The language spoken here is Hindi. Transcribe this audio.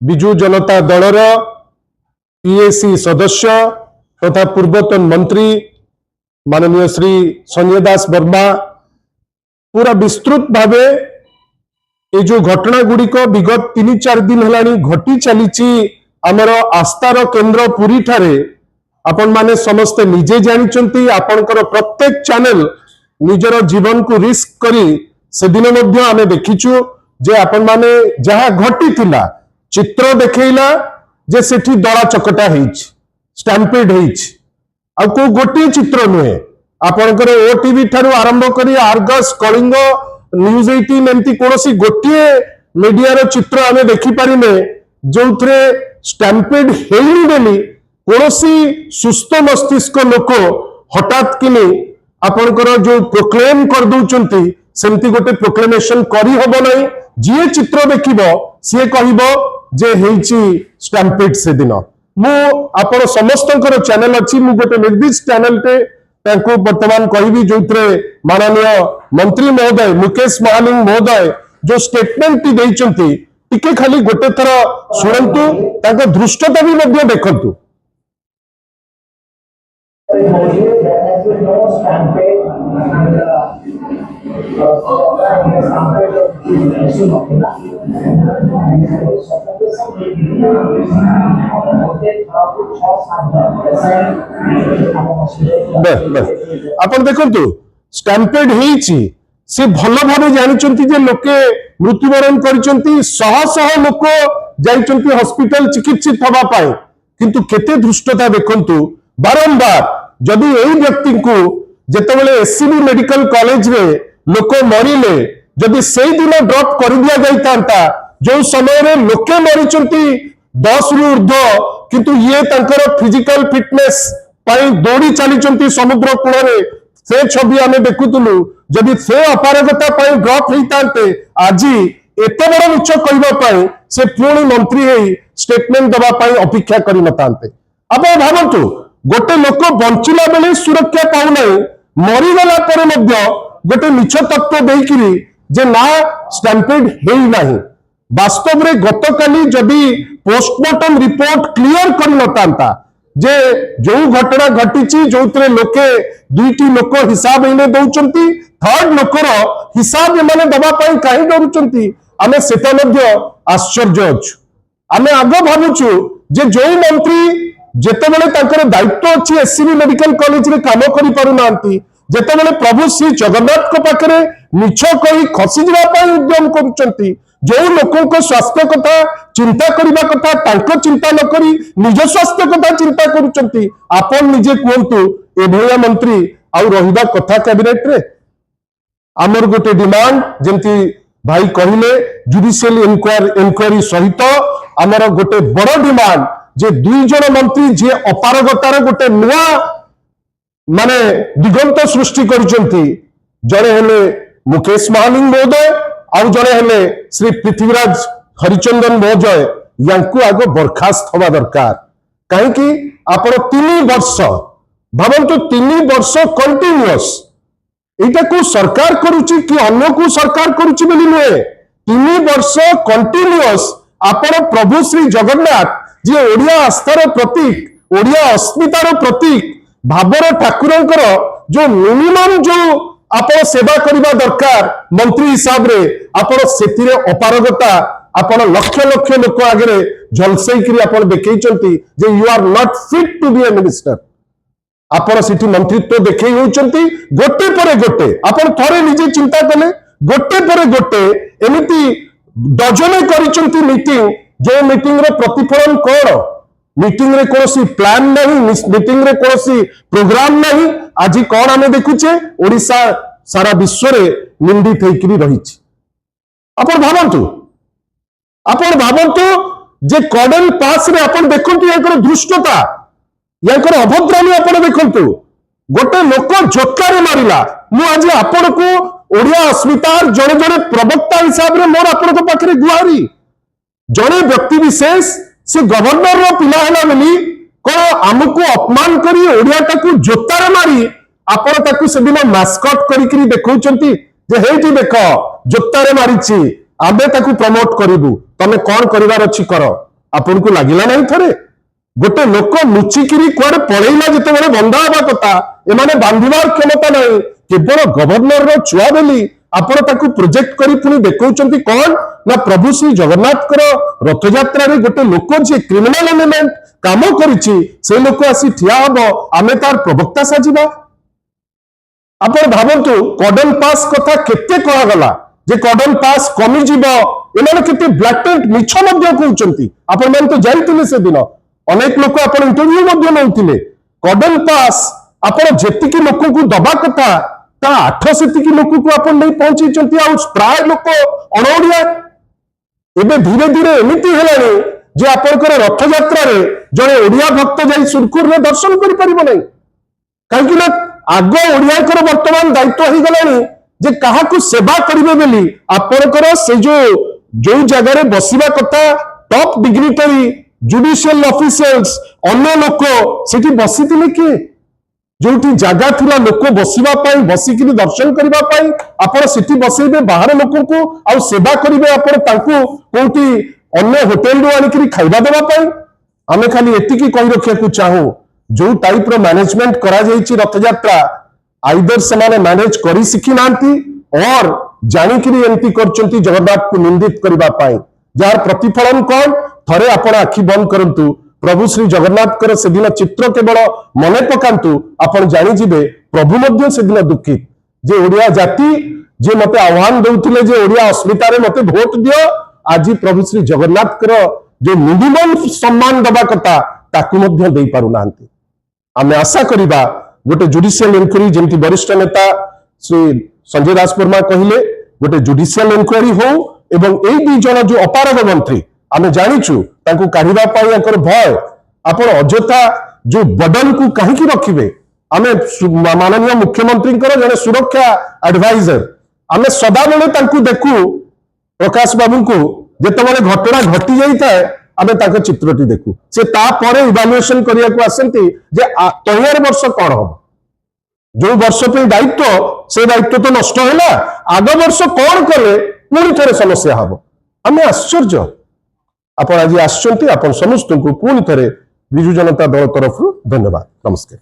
विजु जनता दलर पीएसी सदस्य तथा पूर्वतन मंत्री माननीय श्री संजय दास वर्मा पूरा विस्तृत भावे ये जो घटना गुड़िक विगत 3-4 दिन है घटी चली आमर आस्थार केन्द्र पुरी ठारे आपण माने समस्ते निजे जानी आपणकर प्रत्येक चैनल निजर जीवन को रिस्क करी से दिन आमे देखिचु जे आपण माने जहा घटी थिला चित्र देखैला जे सेठी दला चकटा हेच स्टैम्पेड हेच आ को गोटी चित्र नुहे आपणकर ओटीवी ठारू आरंभ करी आर्गस कलिंग न्यूज 18 एमती कोनोसी गोटी मीडिया रो चित्र आमे देखि परिने जोथरे स्टैम्पेड हेइनी बेली कोनोसी सुस्थ मस्तिष्क लोक हठात किने आपणकर जो प्रोक्लेम कर दउचंती सेमती गोटे प्रोक्लेमेशन करी हबो नै जे चित्र देखिबो से कहिबो जे हेइची स्टैम्पेड से दिन मु आपण समस्तकर चैनल अछि मु गोटे निर्दिष्ट चैनल ते तांको वर्तमान कहिबी जोथरे माननीय मंत्री महोदय मुकेश महालिंग महोदय जो स्टेटमेंट टी देइचंती टिके खाली गोटे थर सुनंतु तांको दृष्टता भी मध्ये देखंतु अपन देखंतु स्टैम्पेड हेइची से भल भावे जानिचंती जे लोके मृत्युवरण करिचंती शह शह लोक जाइचंती हॉस्पिटल चिकित्सित हवा पाए किंतु केते दृष्टता देखंतु बारंबार जदि एई व्यक्ति को जेतेबेले एससीबी मेडिकल कॉलेज रे लोक मरिले जदि सेई दिन ड्रॉप कर दिया जाइतांता जो समय रे लोके मरिचंती 10 रु ऊर्ध्व किंतु ये तांकर फिजिकल फिटनेस पाई दौड़ी चलीचंती समुद्र कूल से छवि आमे देखुतलु जदि से अपारगता पाई ड्रॉप होइतांते आज एते बड़ मिछ कहबा पाई से पुणी मंत्री हेई स्टेटमेंट दबा पाई अपेक्षा करि नतांते आपण भाबंतु गोटे लोक बंचिला बेले सुरक्षा पाउ नै मरिगला पर मध्य गोटे मिछ तत्व देइकिरी जे ना स्टैम्पेड हेई नाही वास्तव रे गतकाली जदि पोस्टमार्टम रिपोर्ट क्लियर कर नतांता जे जो घटना घटी जोतरे लोके दुईटी लोक हिसाब इने दउचंती थर्ड लोकर हिसाब माने दबा पाई काहे डरुचंती आमे सेटा मध्य आश्चर्य अछु आमे आगो भाबुचु जे जो मंत्री जेतेबेले तांकर दायित्व अछि एससीबी मेडिकल कॉलेज रे काम करि पारु नांती जेतेबेले प्रभु श्री जगन्नाथ को पाखरे मिछ कहि खसी जवा पाई उद्यम करूचंती जो लोकों को स्वास्थ्य कथा चिंता करबा कथा तांको चिंता न करी निज स्वास्थ्य कथा चिंता करूचंती आपन निजे कहंतु ए भैया मंत्री आ रहिबा कथा कैबिनेट रे आमर गोटे डिमांड जेंती भाई कहिले जुडिशियल इंक्वायरी सहित आमर गोटे बड़ डिमांड जे 2 जन मंत्री जे अपारगतार गोटे नुआ माने दिगंत सृष्टि करिसंती जणे हेले मुकेश महालिंग महोदय आउ जणे हेले श्री पृथ्वीराज हरिचंदन महोदय यांकु आगो बरखास्त होवा दरकार काहे कि आपण 3 वर्ष भाबंतु 3 वर्ष कंटिन्यूअस एटा को सरकार करूची कि अन्य को सरकार करूची बोली नुहे 3 वर्ष कंटिन्यूअस आपण प्रभु श्री जगन्नाथ जे ओडिया आस्थार प्रतीक ओडिया अस्मितार प्रतीक भाबर ठाकुरंकर जो मिनिमम जो आपण सेवा करबा दरकार मंत्री हिसाब रे आपण सेतिरे अपारगता आपण लक्ष लक्ष लोक आगे झलसई करी आपण देखैचंती जे you are not fit to be a minister आपण सिटी मंत्रित्व देखै होचंती गोटे परे गोटे आपण थरे निजे चिंता कले गोटे परे गोटे एमिति डजने करिचंती मीटिंग जो मीटिंग रे प्रतिफलन कोन मीटिंग रे कोनोसी प्लान नहीं मीटिंग रे कोनोसी प्रोग्राम नहीं आज कौन आमे देखुचे ओडिशा सारा विश्व रे निंदित हेकरी रहिछि आपण भाबंतु जे कॉर्डन पास रे आपण देखंतु याकर दृष्टता याकर अभद्रामी आपण देखंतु गोटे लोक झोकारे मारिला मु आज आपण को ओडिया अस्मितार जणे जणे प्रवक्ता हिसाब रे मोर आपण को पाखरे गुहारी जणे व्यक्ति विशेष से गवर्नर रो पिला हला बोली कोन हमको अपमान करी ओडिया ताकू जोतार मारी आपण ताकू सेदिन मास्कट करी देखौचंती जे हेठी देखो जोतारे मारिछि आबे ताकू प्रमोट करिबु तमे कोन करिवार अछि करो आपन को लागिला नहीं थरे गोटे लोक लुचिकी कुआडे पळेइला जितेबाला बंधा हवा कथा एमाने बांधिबार क्षमता नहीं केवल गवर्नर रो छुआ बोली आपण ताकू प्रोजेक्ट करी पुनी देखौचंती कोन ना प्रभु श्री जगन्नाथ कर रथ यात्रा रे गोटे लोक जे क्रिमिनल एलिमेंट काम करिछि से लोक आसी ठिया हबो आमे तार प्रवक्ता साजिबा आपण भाबंतु कॉर्डन पास कथा केते कहा गला जे कॉर्डन पास कमी जीवो एमाने केते ब्लैटेंट मिछ मध्ये कहउचंती आपण मन तो जाइतिले से दिन अनेक लोक आपण इंटरव्यू मध्ये नउतिले कॉर्डन पास आपण जेतिकी लोक को दबा कथा ता 8 सेतिकी लोक को आपण नहीं पहुंचीचंती आ प्राय लोक अणोडिया एबे धीरे धीरे एमिति हेलानी जे आपनकर रथ यात्रा रे जणे ओडिया भक्त जाई सुरखुर रे दर्शन करि परिबो नहीं काहेकि ना आग ओडियाकर वर्तमान दायित्व हो गलानी जे काहाकू सेवा करिवे बेली आपनकर से जो जगह रे बसिबा कथा टॉप डिग्निटरी जुडिशियल ऑफिशियल्स अन्य लोक सेठी बसितिले के जोटी जगह थिला लोक बसिबा पाई बसिकिरी दर्शन करिबा पाई आपण सेठी बसैबे बाहर लोक को आ सेवा करिवे आपण तांकू कोंटी अन्य होटल रो आनिकरी खाइबा देबा पाई आमे खाली एतिकी कहि रखिया को चाहू जो टाइप रो मैनेजमेंट करा जाईची रथ यात्रा आइदर समाने मैनेज करी सिखी नांती और जानिकरी एंती करचंती जगन्नाथ को निंदित करिबा पाई जार प्रतिफलन कोन थरे आपण आखि बंद करंतु प्रभु श्री जगन्नाथ कर से दिन चित्र केवल मने पकांतु आपण जानि जिबे प्रभु मध्य से दिन दुखित जे ओडिया जाति जे मते आह्वान दउथिले जे ओडिया अस्मिता रे मते वोट दियो आज प्रभु श्री जगन्नाथ कर जो मिनिमम सम्मान दबा कथा ताकू मध्य देई पारु नांती आमे आशा करिबा गोटे जुडिशियल इंक्वायरी जेंति वरिष्ठ नेता श्री संजय राजवर्मा कहिले गोटे जुडिशियल इंक्वायरी हो एवं एई दी जन जो अपारग मंत्री आमे जानिछु तांको काढिबा पाई आकर भय आपण अजथा जो बर्डन को काहे की रखिबे आमे माननीय मुख्यमंत्री जने सुरक्षा एडवाइजर आमे सदा बेले तांको देखु प्रकाश बाबू को जेतेबेले घटना घटी जाइता आमे ताको चित्रटी देखु से ता परे इवैल्यूएशन करिया को आसंती जे तयार वर्ष कोन हो जो वर्ष पे दायित्व से दायित्व तो नष्ट होला आग वर्ष कोन करे पुणी थरे समस्या हबो आमे आश्चर्य आपण आज आसचंती आपण समस्त को पुणी थरे बिजु जनता दल तरफ धन्यवाद नमस्कार।